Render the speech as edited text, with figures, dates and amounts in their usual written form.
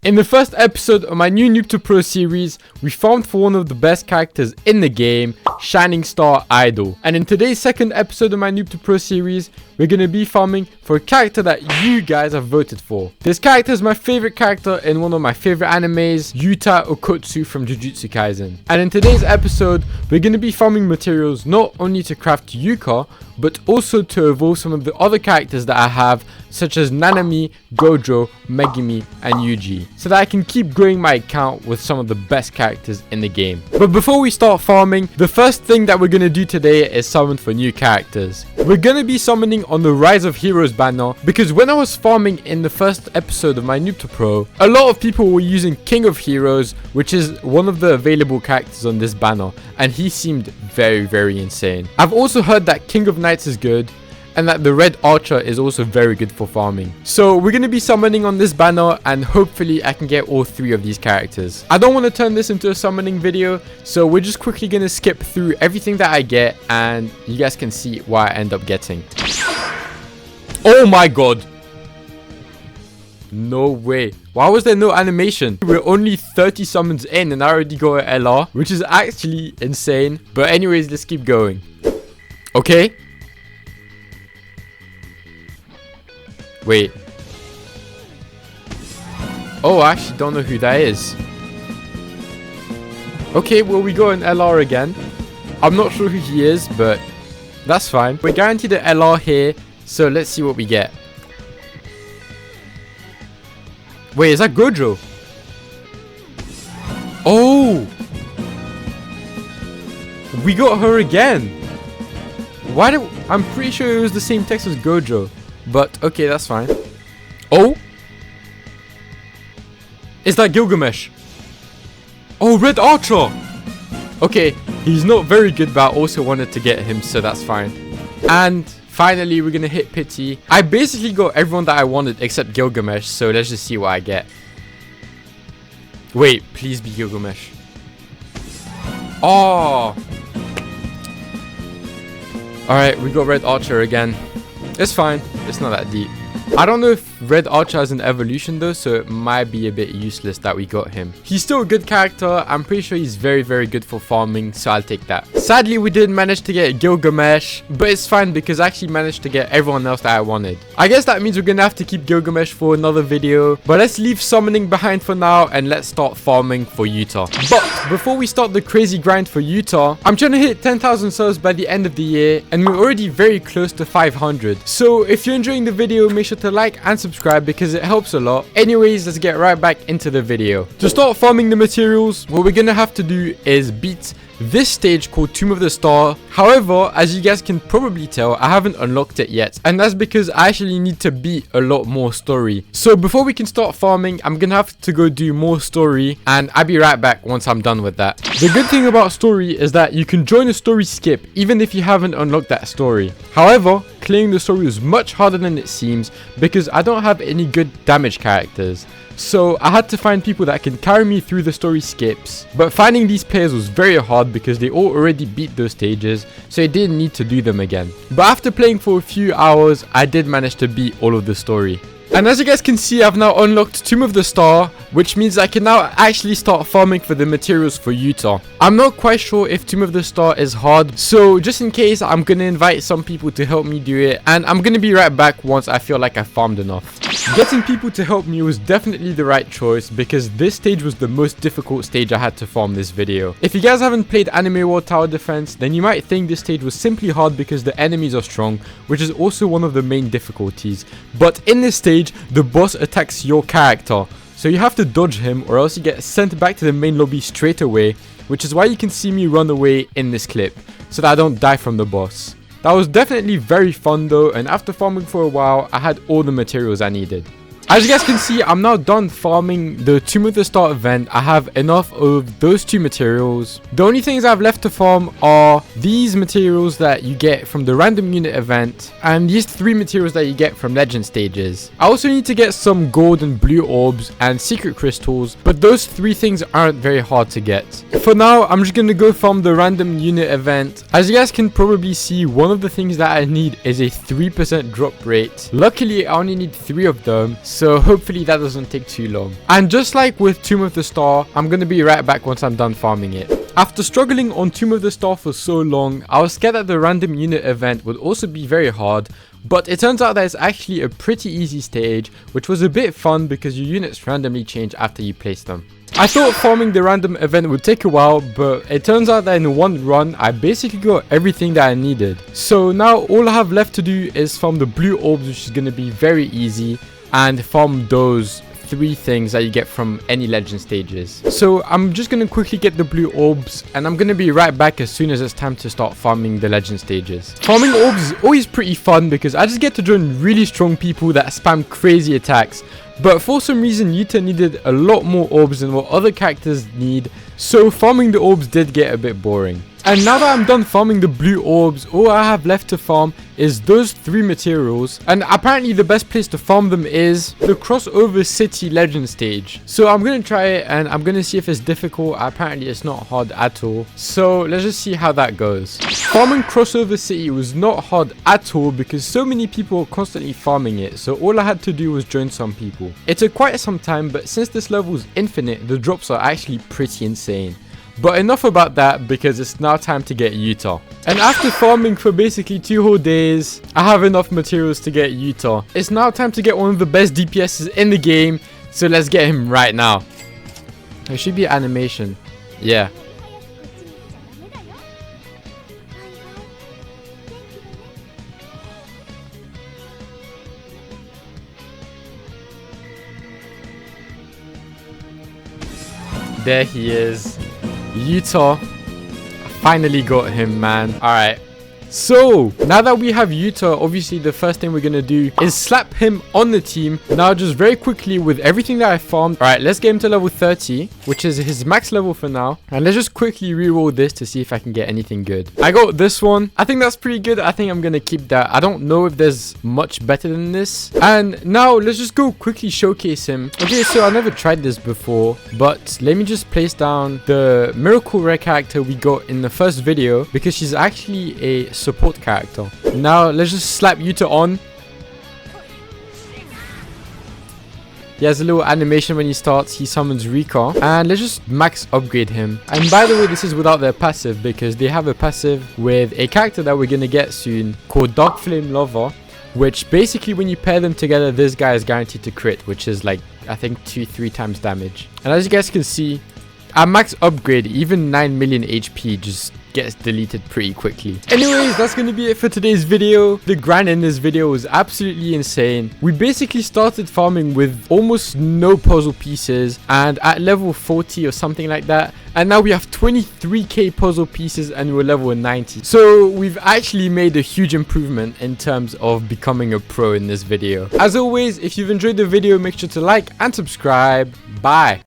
In the first episode of my new Noob to Pro series, we farmed for one of the best characters in the game, Shining Star Idol. And in today's second episode of my Noob to Pro series, we're going to be farming for a character that you guys have voted for. This character is my favorite character in one of my favorite animes, Yuta Okotsu from Jujutsu Kaisen. And in today's episode, we're going to be farming materials not only to craft Yuka, but also to evolve some of the other characters that I have, such as Nanami, Gojo, Megumi, and Yuji, so that I can keep growing my account with some of the best characters in the game. But before we start farming, the first thing that we're going to do today is summon for new characters. We're going to be summoning on the Rise of Heroes banner, because when I was farming in the first episode of my Noob to Pro, a lot of people were using King of Heroes, which is one of the available characters on this banner, and he seemed very insane. I've also heard that King of Knights is good, and that the Red Archer is also very good for farming. So we're going to be summoning on this banner, and hopefully I can get all three of these characters. I don't want to turn this into a summoning video, so we're just quickly going to skip through everything that I get, and you guys can see what I end up getting. Oh my god! No way. Why was there no animation? We're only 30 summons in and I already got an LR, which is actually insane. But anyways, let's keep going. Okay. Wait. Oh, I actually don't know who that is. Okay, well, we got an LR again. I'm not sure who he is, but that's fine. We're guaranteed an LR here, so let's see what we get. Wait, is that Gojo? Oh! We got her again! Why do... I'm pretty sure it was the same text as Gojo. But, okay, that's fine. Oh! Is that Gilgamesh? Oh, Red Archer! Okay, he's not very good, but I also wanted to get him, so that's fine. And finally, we're gonna hit Pity. I basically got everyone that I wanted except Gilgamesh, so let's just see what I get. Wait, please be Gilgamesh. Oh! Alright, we got Red Archer again. It's fine, it's not that deep. I don't know if Red Archer has an evolution though, so it might be a bit useless that we got him. He's still a good character. I'm pretty sure he's very good for farming, so I'll take that. Sadly, we didn't manage to get Gilgamesh, but it's fine because I actually managed to get everyone else that I wanted. I guess that means we're gonna have to keep Gilgamesh for another video, but let's leave summoning behind for now and let's start farming for Yuta. But before we start the crazy grind for Yuta, I'm trying to hit 10,000 subs by the end of the year, and we're already very close to 500. So if you're enjoying the video, make sure to like and subscribe because it helps a lot. Anyways, let's get right back into the video. To start farming the materials, what we're gonna have to do is beat this stage called Tomb of the Star. However, as you guys can probably tell, I haven't unlocked it yet, and that's because I actually need to beat a lot more story. So before we can start farming, I'm gonna have to go do more story, and I'll be right back once I'm done with that. The good thing about story is that you can join a story skip even if you haven't unlocked that story. However, clearing the story is much harder than it seems because I don't have any good damage characters. So I had to find people that can carry me through the story skips, but finding these players was very hard because they all already beat those stages, so I didn't need to do them again. But after playing for a few hours, I did manage to beat all of the story. And as you guys can see, I've now unlocked Tomb of the Star, which means I can now actually start farming for the materials for Yuta. I'm not quite sure if Tomb of the Star is hard, so just in case, I'm gonna invite some people to help me do it, and I'm gonna be right back once I feel like I farmed enough. Getting people to help me was definitely the right choice because this stage was the most difficult stage I had to farm this video. If you guys haven't played Anime World Tower Defense, then you might think this stage was simply hard because the enemies are strong, which is also one of the main difficulties. But in this stage, the boss attacks your character, so you have to dodge him or else you get sent back to the main lobby straight away, which is why you can see me run away in this clip, so that I don't die from the boss. That was definitely very fun though, and after farming for a while, I had all the materials I needed. As you guys can see, I'm now done farming the Tomb of the Star event. I have enough of those two materials. The only things I have left to farm are these materials that you get from the random unit event and these three materials that you get from legend stages. I also need to get some gold and blue orbs and secret crystals, but those three things aren't very hard to get. For now, I'm just gonna go farm the random unit event. As you guys can probably see, one of the things that I need is a 3% drop rate. Luckily, I only need 3 of them, So hopefully that doesn't take too long. And just like with Tomb of the Star, I'm going to be right back once I'm done farming it. After struggling on Tomb of the Star for so long, I was scared that the random unit event would also be very hard. But it turns out that it's actually a pretty easy stage, which was a bit fun because your units randomly change after you place them. I thought farming the random event would take a while, but it turns out that in one run, I basically got everything that I needed. So now all I have left to do is farm the blue orbs, which is going to be very easy, and farm those 3 things that you get from any legend stages. So I'm just going to quickly get the blue orbs, and I'm going to be right back as soon as it's time to start farming the legend stages. Farming orbs is always pretty fun because I just get to join really strong people that spam crazy attacks. But for some reason, Yuta needed a lot more orbs than what other characters need, so farming the orbs did get a bit boring. And now that I'm done farming the blue orbs, all I have left to farm is those 3 materials. And apparently the best place to farm them is the crossover city legend stage. So I'm going to try it and I'm going to see if it's difficult. Apparently it's not hard at all. So let's just see how that goes. Farming crossover city was not hard at all because so many people were constantly farming it. So all I had to do was join some people. It took quite some time, but since this level is infinite, the drops are actually pretty insane. But enough about that because it's now time to get Yuta. And after farming for basically 2 whole days, I have enough materials to get Yuta. It's now time to get one of the best DPSs in the game, so let's get him right now. There should be an animation. Yeah. There he is. Yuta. I finally got him, man. Alright. So, now that we have Yuta, obviously the first thing we're going to do is slap him on the team. Now, just very quickly with everything that I farmed. Alright, let's get him to level 30, which is his max level for now. And let's just quickly reroll this to see if I can get anything good. I got this one. I think that's pretty good. I think I'm going to keep that. I don't know if there's much better than this. And now, let's just go quickly showcase him. Okay, so I never tried this before, but let me just place down the miracle rare character we got in the first video because she's actually a support character. Now let's just slap Yuta on. He has a little animation when he starts. He summons Rika, and let's just max upgrade him. And by the way, this is without their passive because they have a passive with a character that we're gonna get soon called Dark Flame Lover, which basically when you pair them together, this guy is guaranteed to crit, which is like I think 2-3 times damage. And as you guys can see, at max upgrade, even 9 million HP just gets deleted pretty quickly. Anyways, that's gonna be it for today's video. The grind in this video was absolutely insane. We basically started farming with almost no puzzle pieces and at level 40 or something like that, and now we have 23k puzzle pieces and we're level 90. So we've actually made a huge improvement in terms of becoming a pro in this video. As always, if you've enjoyed the video, make sure to like and subscribe. Bye.